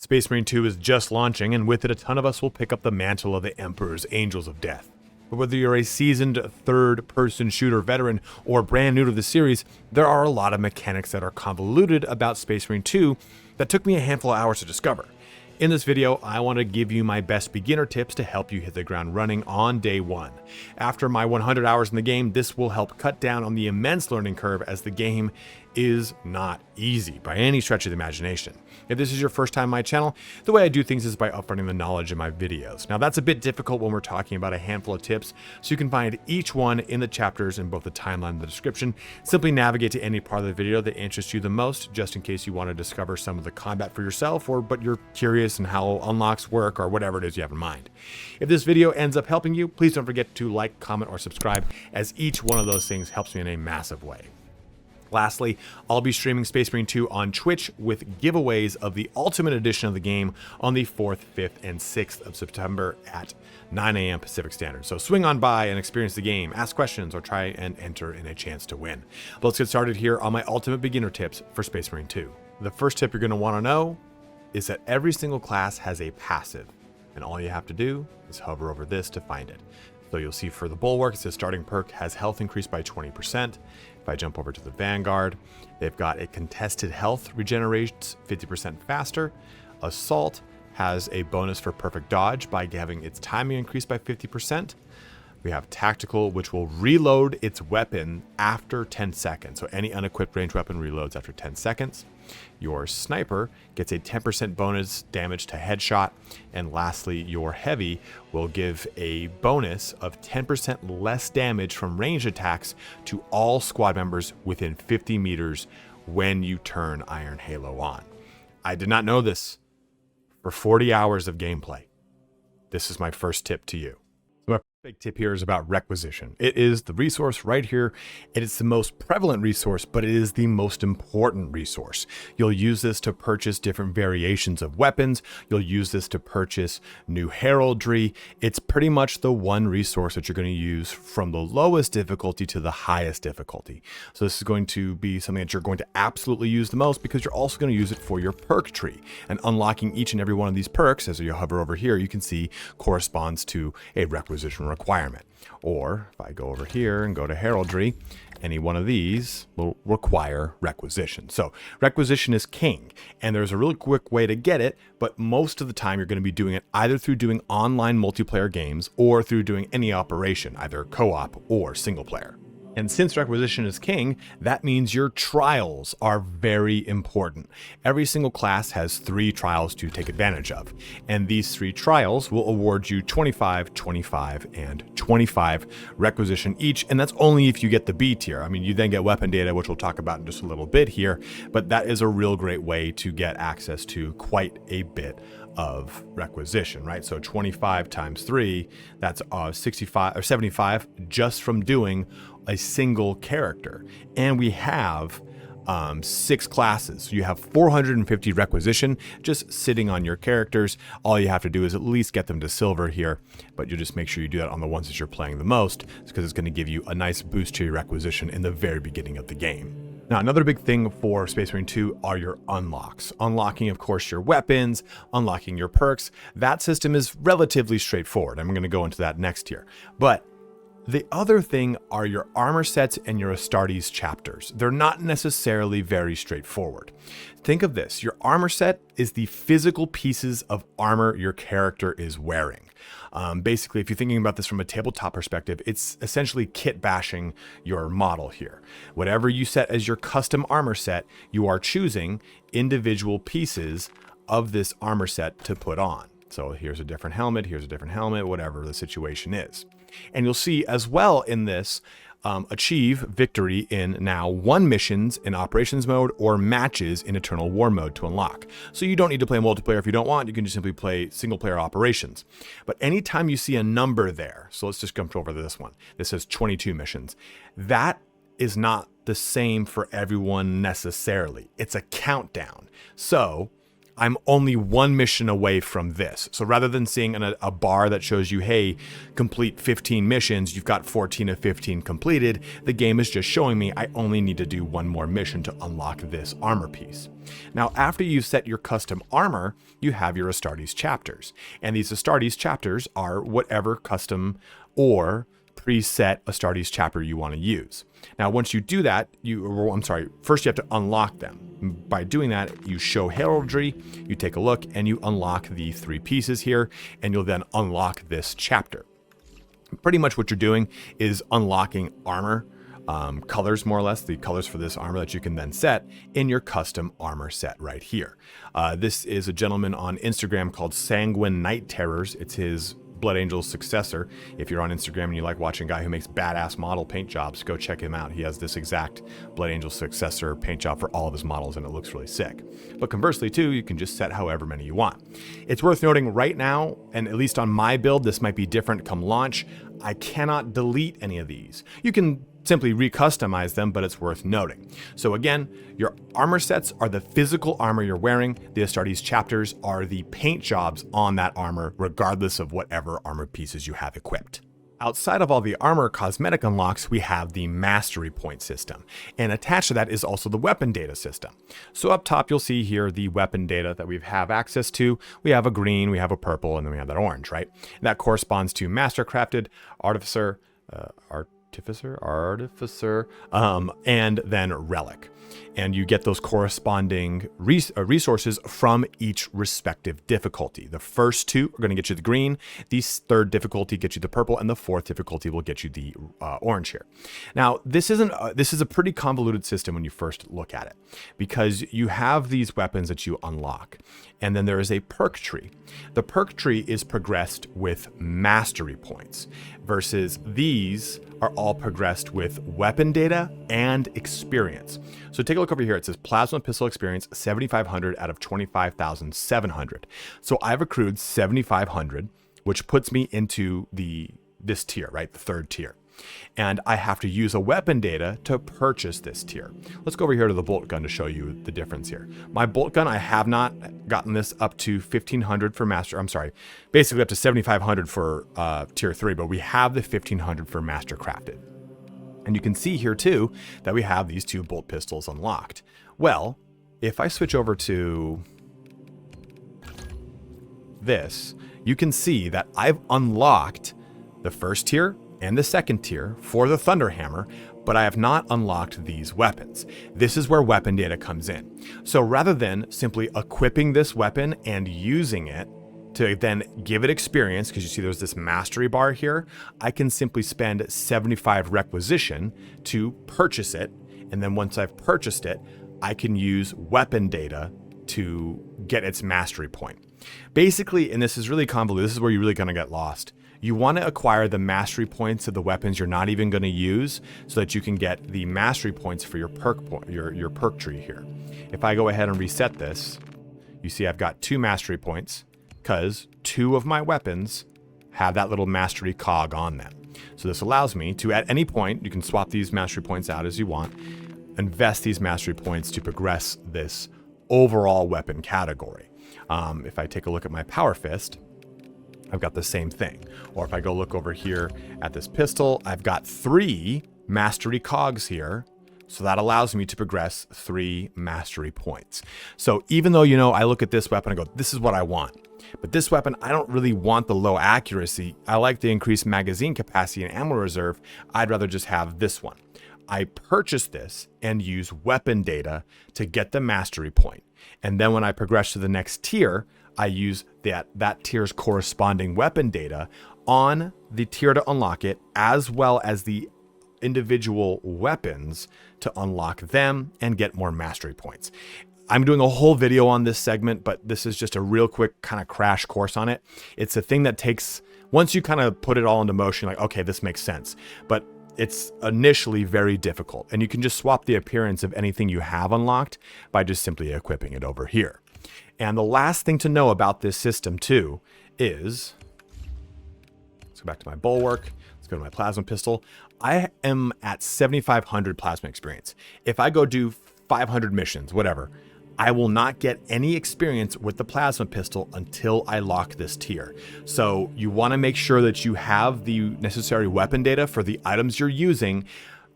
Space Marine 2 is just launching, and with it, a ton of us will pick up the mantle of the Emperor's Angels of Death. But whether you're a seasoned third-person shooter veteran or brand new to the series, there are a lot of mechanics that are convoluted about Space Marine 2 that took me a handful of hours to discover. In this video, I want to give you my best beginner tips to help you hit the ground running on day one. After my 100 hours in the game, this will help cut down on the immense learning curve, as the game is not easy by any stretch of the imagination. If this is your first time on my channel, the way I do things is by upfronting the knowledge in my videos. Now that's a bit difficult when we're talking about a handful of tips, so you can find each one in the chapters in both the timeline and the description. Simply navigate to any part of the video that interests you the most, just in case you want to discover some of the combat for yourself, but you're curious in how unlocks work or whatever it is you have in mind. If this video ends up helping you, please don't forget to like, comment, or subscribe, as each one of those things helps me in a massive way. Lastly, I'll be streaming Space Marine 2 on Twitch with giveaways of the Ultimate Edition of the game on the 4th, 5th, and 6th of September at 9 a.m. Pacific Standard. So swing on by and experience the game, ask questions, or try and enter in a chance to win. But let's get started here on my ultimate beginner tips for Space Marine 2. The first tip you're going to want to know is that every single class has a passive, and all you have to do is hover over this to find it. So you'll see for the Bulwark, it says starting perk has health increased by 20%. If I jump over to the Vanguard, they've got a contested health regenerates 50% faster. Assault has a bonus for perfect dodge by having its timing increased by 50%. We have Tactical, which will reload its weapon after 10 seconds. So any unequipped ranged weapon reloads after 10 seconds. Your Sniper gets a 10% bonus damage to headshot. And lastly, your Heavy will give a bonus of 10% less damage from ranged attacks to all squad members within 50 meters when you turn Iron Halo on. I did not know this for 40 hours of gameplay. This is my first tip to you. My big tip here is about Requisition. It is the resource right here. It is the most prevalent resource, but it is the most important resource. You'll use this to purchase different variations of weapons. You'll use this to purchase new heraldry. It's pretty much the one resource that you're going to use from the lowest difficulty to the highest difficulty. So this is going to be something that you're going to absolutely use the most, because you're also going to use it for your perk tree. And unlocking each and every one of these perks, as you hover over here, you can see corresponds to a Requisition requirement. Or if I go over here and go to heraldry, any one of these will require Requisition. So Requisition is king, and there's a really quick way to get it, but most of the time you're going to be doing it either through doing online multiplayer games or through doing any operation, either co-op or single player. And since Requisition is king, that means your trials are very important. Every single class has 3 trials to take advantage of. And these 3 trials will award you 25, 25, and 25 Requisition each. And that's only if you get the B tier. I mean, you then get weapon data, which we'll talk about in just a little bit here. But that is a real great way to get access to quite a bit of Requisition, right? So 25 times 3, that's 65 or 75 just from doing a single character. And we have 6 classes. So you have 450 Requisition just sitting on your characters. All you have to do is at least get them to silver here, but you just make sure you do that on the ones that you're playing the most, because it's going to give you a nice boost to your Requisition in the very beginning of the game. Now, another big thing for Space Marine 2 are your unlocks. Unlocking, of course, your weapons, unlocking your perks. That system is relatively straightforward. I'm going to go into that next here. But the other thing are your armor sets and your Astartes chapters. They're not necessarily very straightforward. Think of this. Your armor set is the physical pieces of armor your character is wearing. Basically, if you're thinking about this from a tabletop perspective, it's essentially kit bashing your model here. Whatever you set as your custom armor set, you are choosing individual pieces of this armor set to put on. So here's a different helmet, whatever the situation is. And you'll see as well in this, achieve victory in now 1 missions in operations mode or matches in eternal war mode to unlock. So you don't need to play multiplayer if you don't want. You can just simply play single player operations. But anytime you see a number there, so let's just jump over to this one. This says 22 missions. That is not the same for everyone necessarily. It's a countdown. So I'm only one mission away from this. So rather than seeing a bar that shows you, hey, complete 15 missions, you've got 14 of 15 completed, the game is just showing me I only need to do one more mission to unlock this armor piece. Now, after you've set your custom armor, you have your Astartes chapters. And these Astartes chapters are whatever custom or preset Astartes chapter you want to use. Now, once you do that, first you have to unlock them. By doing that, you show heraldry, you take a look, and you unlock the 3 pieces here, and you'll then unlock this chapter. Pretty much what you're doing is unlocking armor, colors more or less, the colors for this armor that you can then set in your custom armor set right here. This is a gentleman on Instagram called Sanguine Night Terrors. It's his Blood Angel's successor. If you're on Instagram and you like watching a guy who makes badass model paint jobs, go check him out. He has this exact Blood Angel successor paint job for all of his models, and it looks really sick. But conversely too, you can just set however many you want. It's worth noting right now, and at least on my build, this might be different come launch, I cannot delete any of these. You can simply recustomize them, but it's worth noting. So again, your armor sets are the physical armor you're wearing. The Astartes chapters are the paint jobs on that armor, regardless of whatever armor pieces you have equipped. Outside of all the armor cosmetic unlocks, we have the mastery point system, and attached to that is also the weapon data system. So up top, you'll see here the weapon data that we have access to. We have a green, we have a purple, and then we have that orange, right? And that corresponds to mastercrafted, artificer, and then relic. And you get those corresponding resources from each respective difficulty. The first 2 are going to get you the green, the 3rd difficulty gets you the purple, and the 4th difficulty will get you the orange here. Now, this is a pretty convoluted system when you first look at it, because you have these weapons that you unlock, and then there is a perk tree. The perk tree is progressed with mastery points, versus these are all progressed with weapon data and experience. So take a look over here. It says plasma pistol experience 7,500 out of 25,700. So I've accrued 7,500, which puts me into this tier, right? The 3rd tier. And I have to use a weapon data to purchase this tier. Let's go over here to the bolt gun to show you the difference here. My bolt gun, I have not gotten this up to 1,500 for basically up to 7,500 for tier 3, but we have the 1,500 for master crafted. And you can see here too that we have these 2 bolt pistols unlocked. Well, if I switch over to this, you can see that I've unlocked the 1st tier and the 2nd tier for the Thunderhammer, but I have not unlocked these weapons. This is where weapon data comes in. So rather than simply equipping this weapon and using it to then give it experience, because you see there's this mastery bar here, I can simply spend 75 requisition to purchase it. And then once I've purchased it, I can use weapon data to get its mastery point. Basically, and this is really convoluted, this is where you're really gonna get lost. You want to acquire the mastery points of the weapons you're not even going to use, so that you can get the mastery points for your your perk tree here. If I go ahead and reset this, you see I've got 2 mastery points because 2 of my weapons have that little mastery cog on them. So this allows me to, at any point, you can swap these mastery points out as you want, invest these mastery points to progress this overall weapon category. If I take a look at my power fist, I've got the same thing. Or if I go look over here at this pistol, I've got 3 mastery cogs here. So that allows me to progress 3 mastery points. So even though, I look at this weapon and go, this is what I want. But this weapon, I don't really want the low accuracy. I like the increased magazine capacity and ammo reserve. I'd rather just have this one. I purchase this and use weapon data to get the mastery point. And then when I progress to the next tier, I use that tier's corresponding weapon data on the tier to unlock it, as well as the individual weapons to unlock them and get more mastery points. I'm doing a whole video on this segment, but this is just a real quick kind of crash course on it. It's a thing that takes, once you kind of put it all into motion, like, okay, this makes sense. But it's initially very difficult, and you can just swap the appearance of anything you have unlocked by just simply equipping it over here. And the last thing to know about this system too is, let's go back to my Bulwark, let's go to my plasma pistol. I am at 7,500 plasma experience. If I go do 500 missions, whatever, I will not get any experience with the plasma pistol until I lock this tier. So you want to make sure that you have the necessary weapon data for the items you're using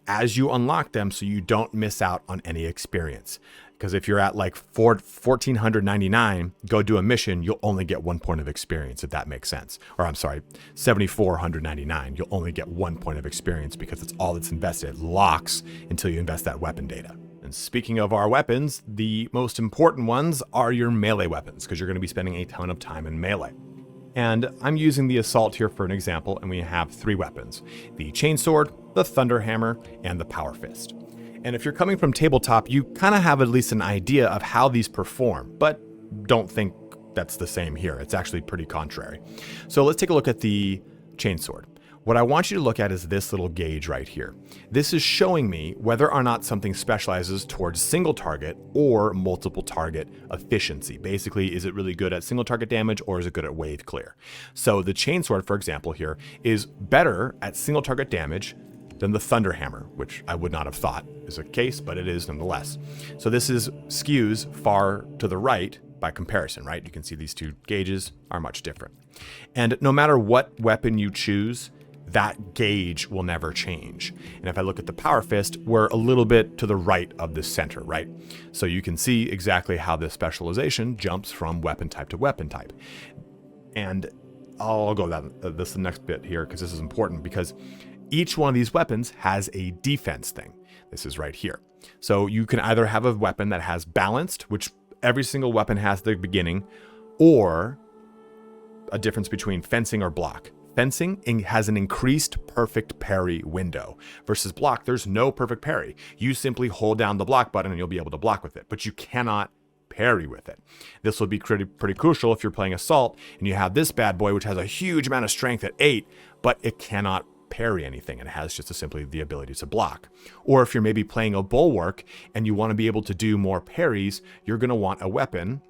as you unlock them, so you don't miss out on any experience. Because if you're at like 1,499, go do a mission, you'll only get 1 point of experience, if that makes sense. Or I'm sorry, 7,499, you'll only get 1 point of experience because it's all that's invested. It locks until you invest that weapon data. And speaking of our weapons, the most important ones are your melee weapons, because you're going to be spending a ton of time in melee. And I'm using the Assault here for an example, and we have 3 weapons: the Chainsword, the Thunderhammer, and the Power Fist. And if you're coming from tabletop, you kind of have at least an idea of how these perform, but don't think that's the same here. It's actually pretty contrary. So let's take a look at the Chainsword. What I want you to look at is this little gauge right here. This is showing me whether or not something specializes towards single target or multiple target efficiency. Basically, is it really good at single target damage or is it good at wave clear? So the Chainsword, for example, here is better at single target damage than the Thunderhammer, which I would not have thought is a case, but it is nonetheless. So this is skews far to the right by comparison, right? You can see these 2 gauges are much different. And no matter what weapon you choose, that gauge will never change. And if I look at the Power Fist, we're a little bit to the right of the center, right? So you can see exactly how this specialization jumps from weapon type to weapon type. And I'll go that this is the next bit here, because this is important, because each one of these weapons has a defense thing. This is right here. So you can either have a weapon that has balanced, which every single weapon has at the beginning, or a difference between fencing or block. Fencing has an increased perfect parry window versus block. There's no perfect parry. You simply hold down the block button and you'll be able to block with it, but you cannot parry with it. This will be pretty crucial if you're playing Assault and you have this bad boy, which has a huge amount of strength at 8, but it cannot parry anything. It has just simply the ability to block. Or if you're maybe playing a Bulwark and you want to be able to do more parries, you're going to want a weapon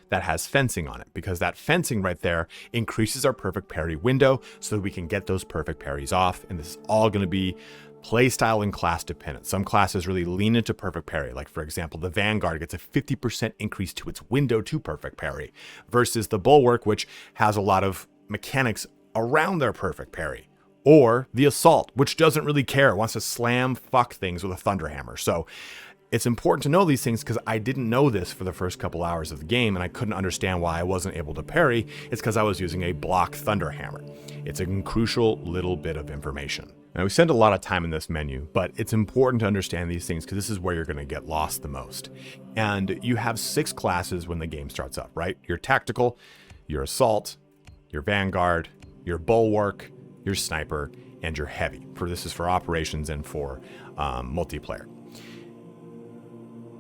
that has fencing on it, because that fencing right there increases our perfect parry window so that we can get those perfect parries off. And this is all going to be playstyle and class dependent. Some classes really lean into perfect parry. Like for example, the Vanguard gets a 50% increase to its window to perfect parry versus the Bulwark, which has a lot of mechanics around their perfect parry. Or the Assault, which doesn't really care, it wants to slam fuck things with a Thunderhammer. So it's important to know these things, because I didn't know this for the first couple hours of the game and I couldn't understand why I wasn't able to parry. It's because I was using a block Thunderhammer. It's a crucial little bit of information. Now, we spend a lot of time in this menu, but it's important to understand these things because this is where you're going to get lost the most. And you have 6 classes when the game starts up, right? Your Tactical, your Assault, your Vanguard, your Bulwark, your Sniper, and your Heavy. This is for operations and for multiplayer.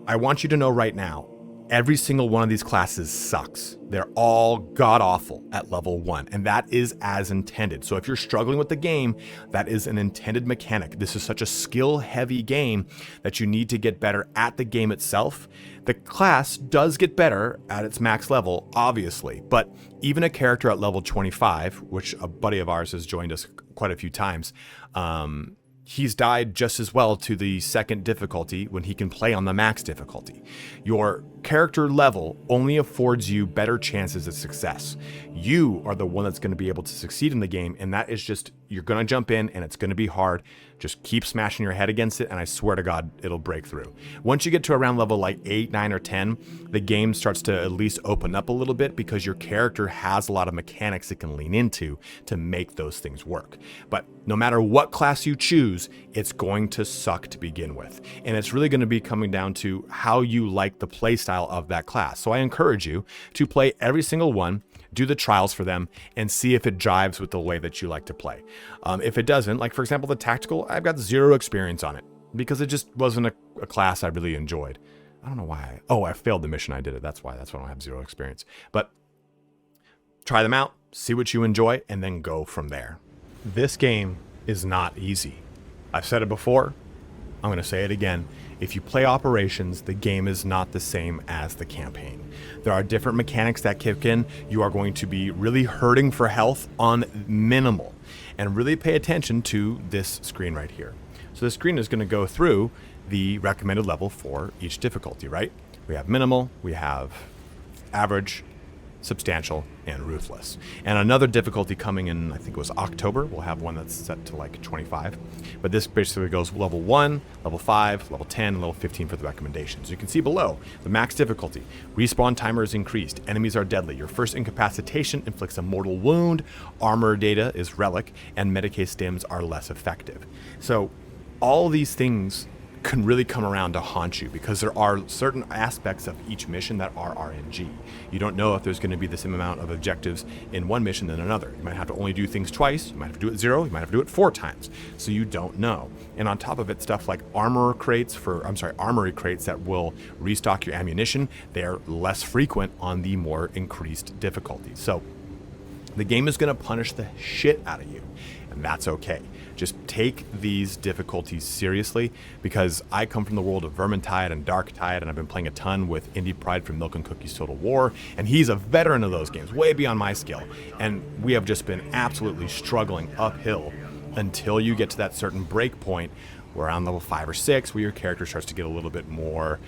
I want you to know right now, every single one of these classes sucks. They're all god-awful at level 1, and that is as intended. So if you're struggling with the game, that is an intended mechanic. This is such a skill-heavy game that you need to get better at the game itself. The class does get better at its max level, obviously, but even a character at level 25, which a buddy of ours has joined us quite a few times, he's died just as well to the second difficulty when he can play on the max difficulty. Your character level only affords you better chances of success. You are the one that's going to be able to succeed in the game, and that is just, you're going to jump in and it's going to be hard. Just keep smashing your head against it, and I swear to God, it'll break through. Once you get to around level like 8, 9, or 10, the game starts to at least open up a little bit because your character has a lot of mechanics it can lean into to make those things work. But no matter what class you choose, it's going to suck to begin with. And it's really going to be coming down to how you like the playstyle of that class. So I encourage you to play every single one, do the trials for them, and see if it jives with the way that you like to play. If it doesn't, like for example, the Tactical, I've got 0 experience on it because it just wasn't a class I really enjoyed. I don't know why. I failed the mission I did it. That's why I don't have 0 experience. But try them out, see what you enjoy, and then go from there. This game is not easy. I've said it before. I'm going to say it again. If you play operations, the game is not the same as the campaign. There are different mechanics that kick in. You are going to be really hurting for health on minimal. And really pay attention to this screen right here. So the screen is going to go through the recommended level for each difficulty, right? We have minimal, we have average, substantial, and ruthless. And another difficulty coming in, I think it was October, we'll have one that's set to like 25. But this basically goes level 1, level 5, level 10, and level 15 for the recommendations. You can see below, the max difficulty. Respawn timer is increased. Enemies are deadly. Your first incapacitation inflicts a mortal wound. Armor data is relic, and Medicae stims are less effective. So all these things can really come around to haunt you because there are certain aspects of each mission that are RNG. You don't know if there's going to be the same amount of objectives in one mission than another. You might have to only do things twice, you might have to do it 0, you might have to do it 4 times. So you don't know. And on top of it, stuff like armory crates that will restock your ammunition, they're less frequent on the more increased difficulty. So the game is going to punish the shit out of you, and that's okay. Just take these difficulties seriously, because I come from the world of Vermintide and Darktide, and I've been playing a ton with Indie Pride from Milk and Cookies Total War, and he's a veteran of those games, way beyond my skill. And we have just been absolutely struggling uphill until you get to that certain break point where on level 5 or 6, where your character starts to get a little bit more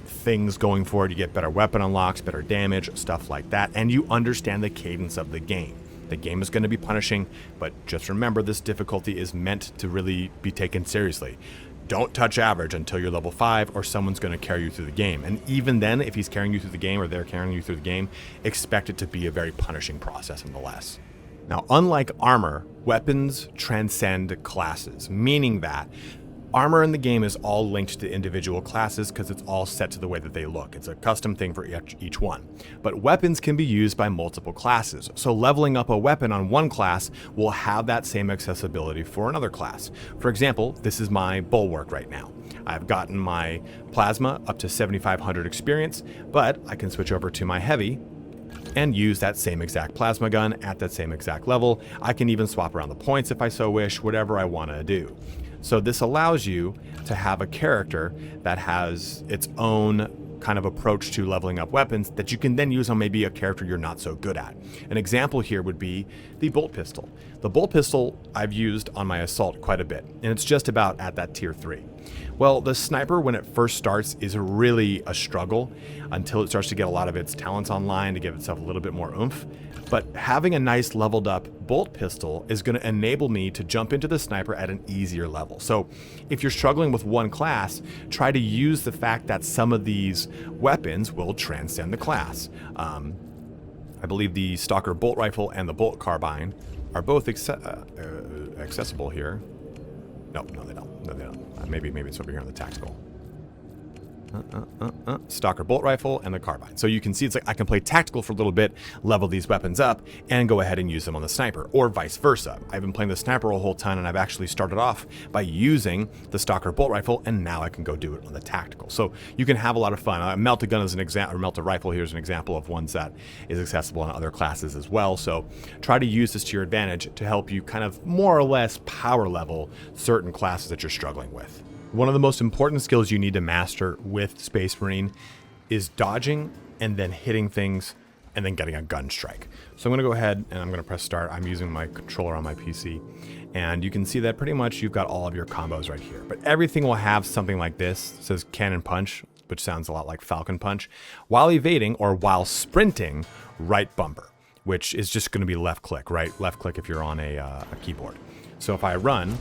things going for it. You get better weapon unlocks, better damage, stuff like that, and you understand the cadence of the game. The game is going to be punishing, but just remember this difficulty is meant to really be taken seriously. Don't touch average until you're level 5 or someone's going to carry you through the game. And even then, if he's carrying you through the game or they're carrying you through the game, expect it to be a very punishing process nonetheless. Now, unlike armor, weapons transcend classes, meaning that armor in the game is all linked to individual classes because it's all set to the way that they look. It's a custom thing for each one. But weapons can be used by multiple classes. So leveling up a weapon on one class will have that same accessibility for another class. For example, this is my Bulwark right now. I've gotten my plasma up to 7,500 experience, but I can switch over to my heavy and use that same exact plasma gun at that same exact level. I can even swap around the points if I so wish, whatever I want to do. So this allows you to have a character that has its own kind of approach to leveling up weapons that you can then use on maybe a character you're not so good at. An example here would be the bolt pistol. The bolt pistol I've used on my assault quite a bit, and it's just about at that tier 3. Well, the sniper, when it first starts, is really a struggle until it starts to get a lot of its talents online to give itself a little bit more oomph. But having a nice leveled up bolt pistol is going to enable me to jump into the sniper at an easier level. So if you're struggling with one class, try to use the fact that some of these weapons will transcend the class. I believe the Stalker bolt rifle and the bolt carbine are both accessible here. No, they don't. Maybe it's over here on the tactical. Stalker bolt rifle and the carbine. So you can see it's like I can play tactical for a little bit, level these weapons up, and go ahead and use them on the sniper, or vice versa. I've been playing the sniper a whole ton, and I've actually started off by using the Stalker bolt rifle, and now I can go do it on the tactical. So you can have a lot of fun. Melt-a gun is an example, or melt-a rifle here is an example of ones that is accessible in other classes as well. So try to use this to your advantage to help you kind of more or less power level certain classes that you're struggling with. One of the most important skills you need to master with Space Marine is dodging and then hitting things and then getting a gun strike. So I'm going to go ahead and I'm going to press start. I'm using my controller on my PC, and you can see that pretty much you've got all of your combos right here. But everything will have something like this. It says cannon punch, which sounds a lot like falcon punch. While evading or while sprinting, right bumper, which is just going to be left click, right? Left click if you're on a keyboard. So if I run,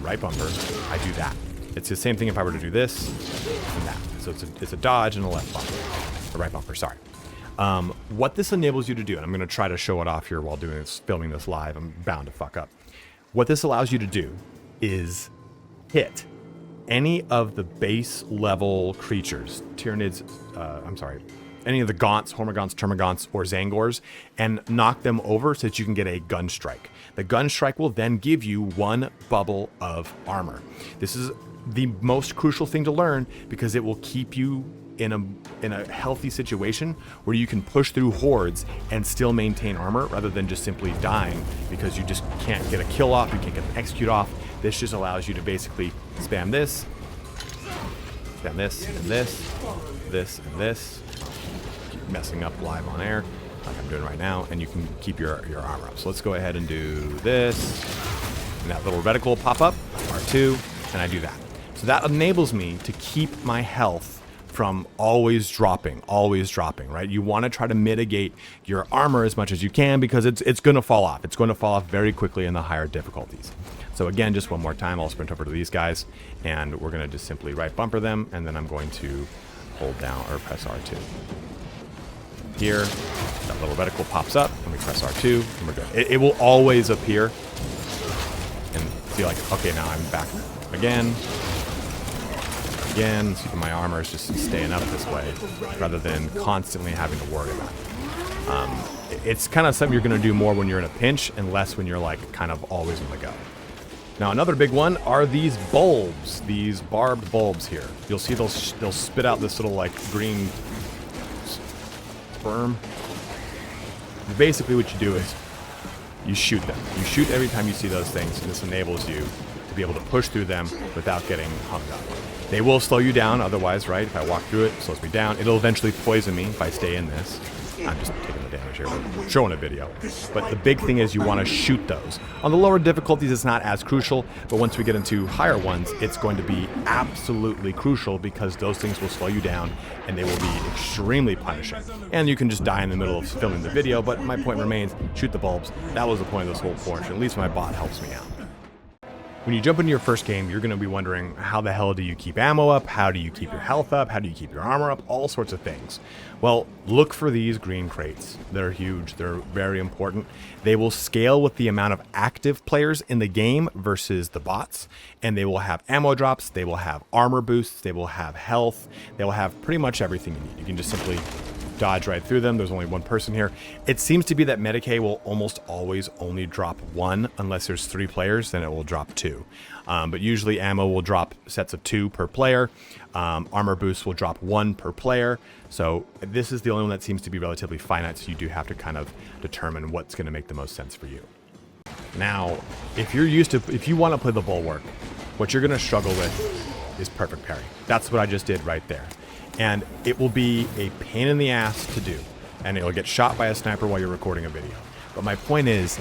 right bumper, I do that. It's the same thing if I were to do this and that. So it's a dodge and a left bumper, a right bumper, sorry. What this enables you to do, and I'm going to try to show it off here while doing this, filming this live. I'm bound to fuck up. What this allows you to do is hit any of the base level creatures, Tyranids, any of the Gaunts, Hormagaunts, Termagants, or Zangors, and knock them over so that you can get a gun strike. The gun strike will then give you 1 bubble of armor. This is the most crucial thing to learn because it will keep you in a healthy situation where you can push through hordes and still maintain armor rather than just simply dying because you just can't get a kill off, you can't get an execute off. This just allows you to basically spam this, and this, this, and this. Keep messing up live on air like I'm doing right now, and you can keep your armor up. So let's go ahead and do this, and that little reticle will pop up, R2, and I do that. So that enables me to keep my health from always dropping, right? You want to try to mitigate your armor as much as you can because it's going to fall off. It's going to fall off very quickly in the higher difficulties. So again, just one more time, I'll sprint over to these guys, and we're going to just simply right bumper them, and then I'm going to hold down or press R2. Here, that little reticle pops up, and we press R2, and we're good. It will always appear, and be like, okay, now I'm back again. Again, see if my armor is just staying up this way, rather than constantly having to worry about it. It's kind of something you're going to do more when you're in a pinch, and less when you're like kind of always on the go. Now another big one are these bulbs, these barbed bulbs here. You'll see they'll spit out this little like green sperm. Basically what you do is you shoot them. You shoot every time you see those things, and this enables you to be able to push through them without getting hung up. They will slow you down otherwise, right? If I walk through it, it slows me down. It'll eventually poison me if I stay in this. I'm just taking the damage here, but showing a video. But the big thing is you want to shoot those. On the lower difficulties, it's not as crucial, but once we get into higher ones, it's going to be absolutely crucial because those things will slow you down and they will be extremely punishing. And you can just die in the middle of filming the video, but my point remains, shoot the bulbs. That was the point of this whole portion. At least my bot helps me out. When you jump into your first game, you're going to be wondering, how the hell do you keep ammo up? How do you keep your health up? How do you keep your armor up? All sorts of things. Well, look for these green crates. They're huge. They're very important. They will scale with the amount of active players in the game versus the bots. And they will have ammo drops. They will have armor boosts. They will have health. They will have pretty much everything you need. You can just simply dodge right through them. There's only one person here. It seems to be that Medicae will almost always only drop one, unless there's 3 players, then it will drop 2. But usually ammo will drop sets of 2 per player. Armor boosts will drop 1 per player. So this is the only one that seems to be relatively finite, so you do have to kind of determine what's going to make the most sense for you. Now, if you want to play the Bulwark, what you're going to struggle with is perfect parry. That's what I just did right there. And it will be a pain in the ass to do. And it'll get shot by a sniper while you're recording a video. But my point is,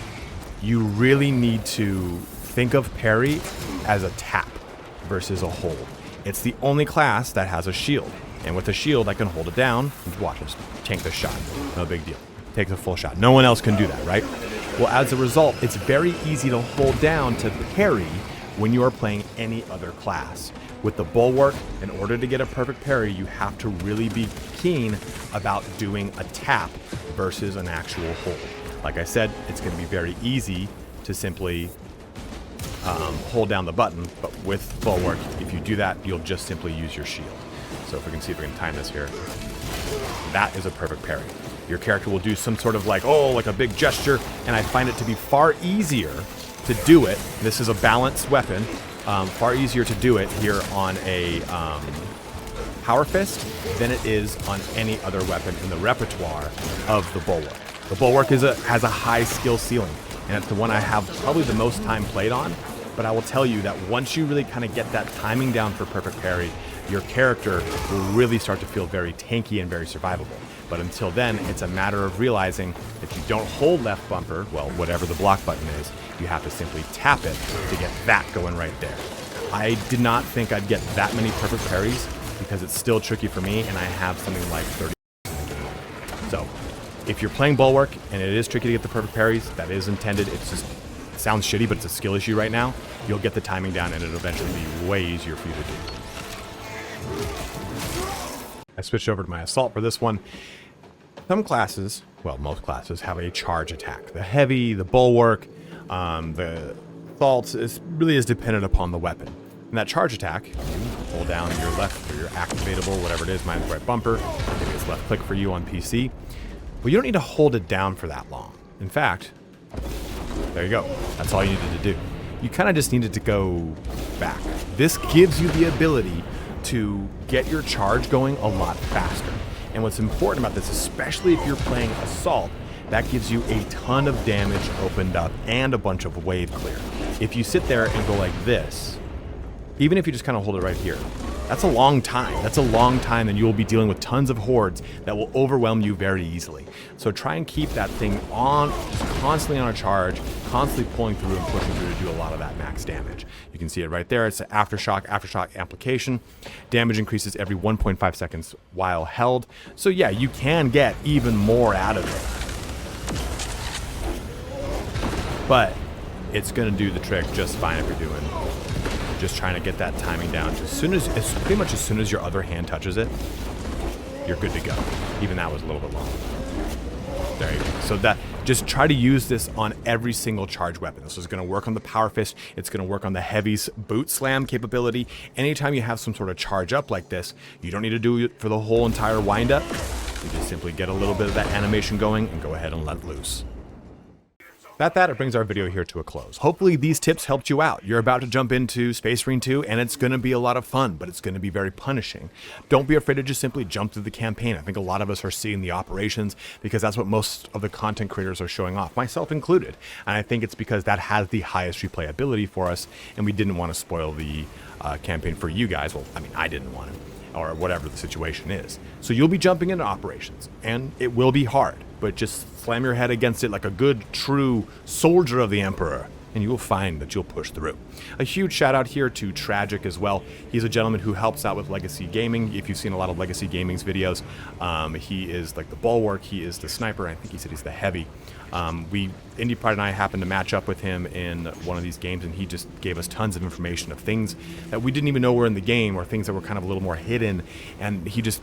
you really need to think of parry as a tap versus a hold. It's the only class that has a shield. And with a shield, I can hold it down and watch it. Tank the shot. No big deal. Takes a full shot. No one else can do that, right? Well, as a result, it's very easy to hold down to parry when you are playing any other class. With the Bulwark, in order to get a perfect parry, you have to really be keen about doing a tap versus an actual hold. Like I said, it's going to be very easy to simply hold down the button, but with Bulwark, if you do that, you'll just simply use your shield. So if we can see if we can time this here, that is a perfect parry. Your character will do some sort of like a big gesture, and I find it to be far easier to do it. This is a balanced weapon. Far easier to do it here on a Power Fist than it is on any other weapon in the repertoire of the Bulwark. The Bulwark has a high skill ceiling, and it's the one I have probably the most time played on. But I will tell you that once you really kind of get that timing down for perfect parry, your character will really start to feel very tanky and very survivable. But until then, it's a matter of realizing if you don't hold left bumper, well, whatever the block button is, you have to simply tap it to get that going right there. I did not think I'd get that many perfect parries because it's still tricky for me, and I have something like 30 in the game. So if you're playing Bulwark and it is tricky to get the perfect parries, that is intended. It sounds shitty, but it's a skill issue right now. You'll get the timing down, and it'll eventually be way easier for you to do. I switched over to my assault for this one. Some classes, well, most classes, have a charge attack. The heavy, the Bulwark, the assault really is dependent upon the weapon. And that charge attack, you hold down your left or your activatable, whatever it is, mine's right bumper, maybe it's left click for you on PC. But you don't need to hold it down for that long. In fact, there you go. That's all you needed to do. You kind of just needed to go back. This gives you the ability to get your charge going a lot faster. And what's important about this, especially if you're playing assault, that gives you a ton of damage opened up and a bunch of wave clear. If you sit there and go like this, even if you just kind of hold it right here, That's a long time. That's a long time, and you will be dealing with tons of hordes that will overwhelm you very easily. So try and keep that thing on, just constantly on a charge, constantly pulling through and pushing through to do a lot of that max damage. You can see it right there. It's an aftershock application. Damage increases every 1.5 seconds while held. So yeah, you can get even more out of it. But it's going to do the trick just fine if you're doing just trying to get that timing down. Pretty much as soon as your other hand touches it, you're good to go. Even that was a little bit long. There you go. So that, just try to use this on every single charge weapon. This is going to work on the Power Fist. It's going to work on the Heavy's boot slam capability. Anytime you have some sort of charge up like this, you don't need to do it for the whole entire wind up. You just simply get a little bit of that animation going and go ahead and let loose. It brings our video here to a close. Hopefully these tips helped you out. You're about to jump into Space Marine 2, and it's going to be a lot of fun, but it's going to be very punishing. Don't be afraid to just simply jump through the campaign. I think a lot of us are seeing the operations because that's what most of the content creators are showing off, myself included. And I think it's because that has the highest replayability for us, and we didn't want to spoil the campaign for you guys. Well, I mean, I didn't want to, or whatever the situation is. So you'll be jumping into operations, and it will be hard, but just slam your head against it like a good, true soldier of the Emperor, and you will find that you'll push through. A huge shout out here to Tragic as well. He's a gentleman who helps out with Legacy Gaming. If you've seen a lot of Legacy Gaming's videos, he is like the Bulwark, he is the Sniper, I think he said he's the Heavy. Indie Pride and I happened to match up with him in one of these games, and he just gave us tons of information of things that we didn't even know were in the game, or things that were kind of a little more hidden, and he just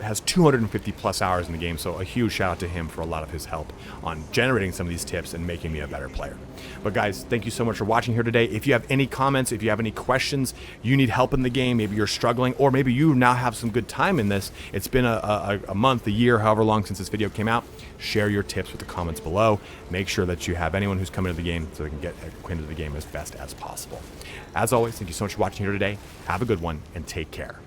has 250 plus hours in the game, so a huge shout out to him for a lot of his help on generating some of these tips and making me a better player. But guys, thank you so much for watching here today. If you have any comments, if you have any questions, you need help in the game, maybe you're struggling, or maybe you now have some good time in this, it's been a month, a year, however long since this video came out, share your tips with the comments below. Make sure that you have anyone who's coming to the game so they can get acquainted with the game as best as possible. As always, thank you so much for watching here today. Have a good one, and take care.